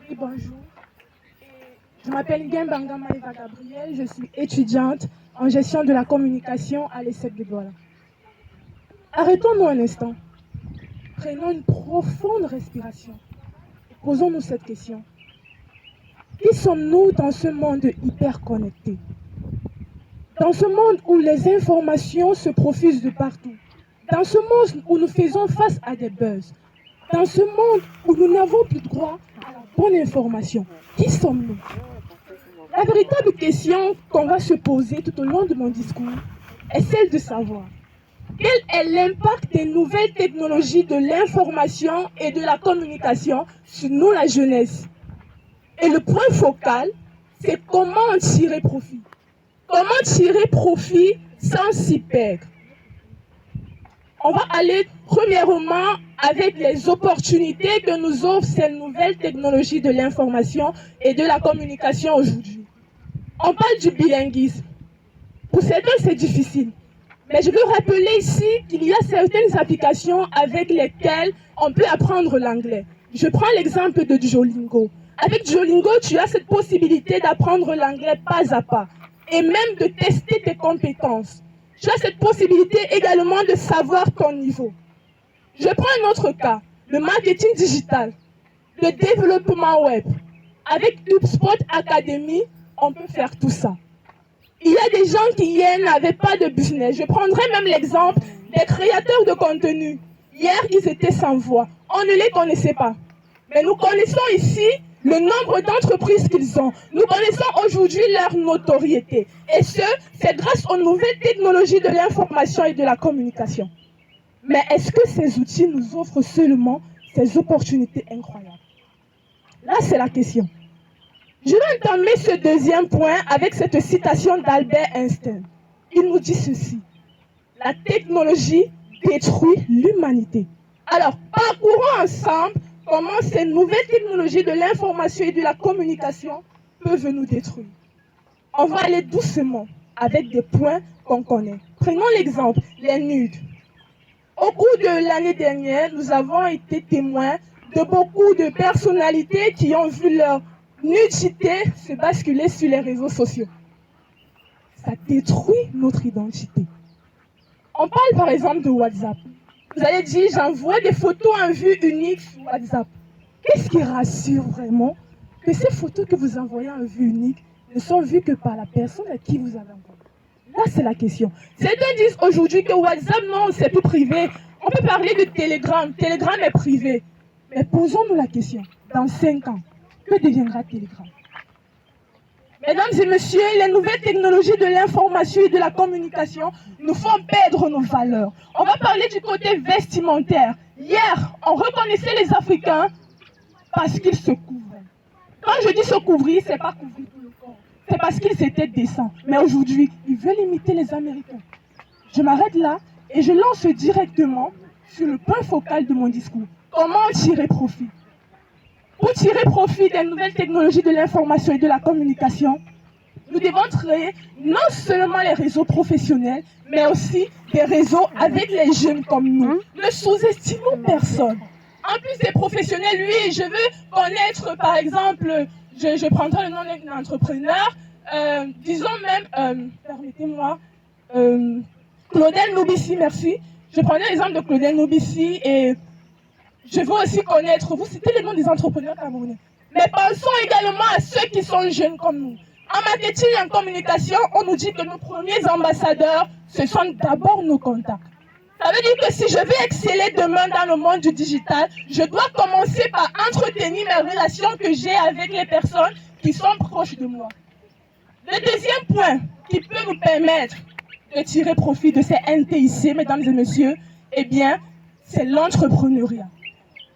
Oui, bonjour. Je m'appelle Nguembanga Maïva Gabriel, je suis étudiante en gestion de la communication à l'ESSEC de Douala. Arrêtons-nous un instant. Prenons une profonde respiration. Posons-nous cette question. Qui sommes-nous dans ce monde hyper connecté? Dans ce monde où les informations se profusent de partout. Dans ce monde où nous faisons face à des buzz. Dans ce monde où nous n'avons plus droit à la bonne information. Qui sommes-nous? La véritable question qu'on va se poser tout au long de mon discours est celle de savoir quel est l'impact des nouvelles technologies de l'information et de la communication sur nous, la jeunesse. Et le point focal, c'est comment en tirer profit. Comment tirer profit sans s'y perdre. On va aller premièrement avec les opportunités que nous offrent ces nouvelles technologies de l'information et de la communication aujourd'hui. On parle du bilinguisme. Pour certains, c'est difficile. Mais je veux rappeler ici qu'il y a certaines applications avec lesquelles on peut apprendre l'anglais. Je prends l'exemple de Duolingo. Avec Duolingo, tu as cette possibilité d'apprendre l'anglais pas à pas et même de tester tes compétences. Tu as cette possibilité également de savoir ton niveau. Je prends un autre cas, le marketing digital, le développement web. Avec HubSpot Academy, on peut faire tout ça. Il y a des gens qui hier n'avaient pas de business. Je prendrai même l'exemple des créateurs de contenu. Hier, ils étaient sans voix. On ne les connaissait pas. Mais nous connaissons ici le nombre d'entreprises qu'ils ont. Nous connaissons aujourd'hui leur notoriété. Et c'est grâce aux nouvelles technologies de l'information et de la communication. Mais est-ce que ces outils nous offrent seulement ces opportunités incroyables? Là, c'est la question. Je vais entamer ce deuxième point avec cette citation d'Albert Einstein. Il nous dit ceci. La technologie détruit l'humanité. Alors, parcourons ensemble comment ces nouvelles technologies de l'information et de la communication peuvent nous détruire. On va aller doucement avec des points qu'on connaît. Prenons l'exemple, les nudes. Au cours de l'année dernière, nous avons été témoins de beaucoup de personnalités qui ont vu leur nudité se basculer sur les réseaux sociaux. Ça détruit notre identité. On parle par exemple de WhatsApp. Vous allez dire, j'envoie des photos en vue unique sur WhatsApp. Qu'est-ce qui rassure vraiment? Que ces photos que vous envoyez en vue unique ne sont vues que par la personne à qui vous avez envoyé. Là, c'est la question. Certains disent aujourd'hui que WhatsApp, non, c'est tout privé. On peut parler de Telegram. Telegram est privé. Mais posons-nous la question. Dans 5 ans, que deviendra Telegram? Mesdames et messieurs, les nouvelles technologies de l'information et de la communication nous font perdre nos valeurs. On va parler du côté vestimentaire. Hier, on reconnaissait les Africains parce qu'ils se couvraient. Quand je dis se couvrir, ce n'est pas couvrir tout le corps. C'est parce qu'ils étaient décents. Mais aujourd'hui, ils veulent imiter les Américains. Je m'arrête là et je lance directement sur le point focal de mon discours. Comment tirer profit? Pour tirer profit des nouvelles technologies de l'information et de la communication, nous devons créer non seulement les réseaux professionnels, mais aussi des réseaux avec les jeunes comme nous. Ne sous-estimons personne. En plus des professionnels, oui, je veux connaître, par exemple, je prendrai le nom d'un entrepreneur, disons même, permettez-moi, Claudel Nobissi, merci. Je prendrai l'exemple de Claudel Nobissi et je veux aussi connaître, vous citez les noms des entrepreneurs camerounais, mais pensons également à ceux qui sont jeunes comme nous. En marketing et en communication, on nous dit que nos premiers ambassadeurs, ce sont d'abord nos contacts. Ça veut dire que si je veux exceller demain dans le monde du digital, je dois commencer par entretenir mes relations que j'ai avec les personnes qui sont proches de moi. Le deuxième point qui peut nous permettre de tirer profit de ces NTIC, mesdames et messieurs, eh bien, c'est l'entrepreneuriat.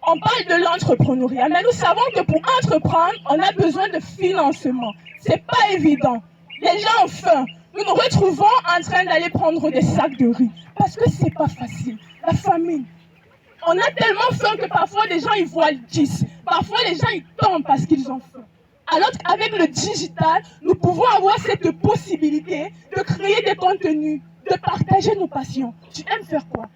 On parle de l'entrepreneuriat, mais nous savons que pour entreprendre, on a besoin de financement. C'est pas évident. Les gens ont faim. Nous nous retrouvons en train d'aller prendre des sacs de riz parce que c'est pas facile. La famine. On a tellement faim que parfois les gens ils voient 10. Parfois les gens ils tombent parce qu'ils ont faim. Alors qu'avec le digital, nous pouvons avoir cette possibilité de créer des contenus, de partager nos passions. Tu aimes faire quoi?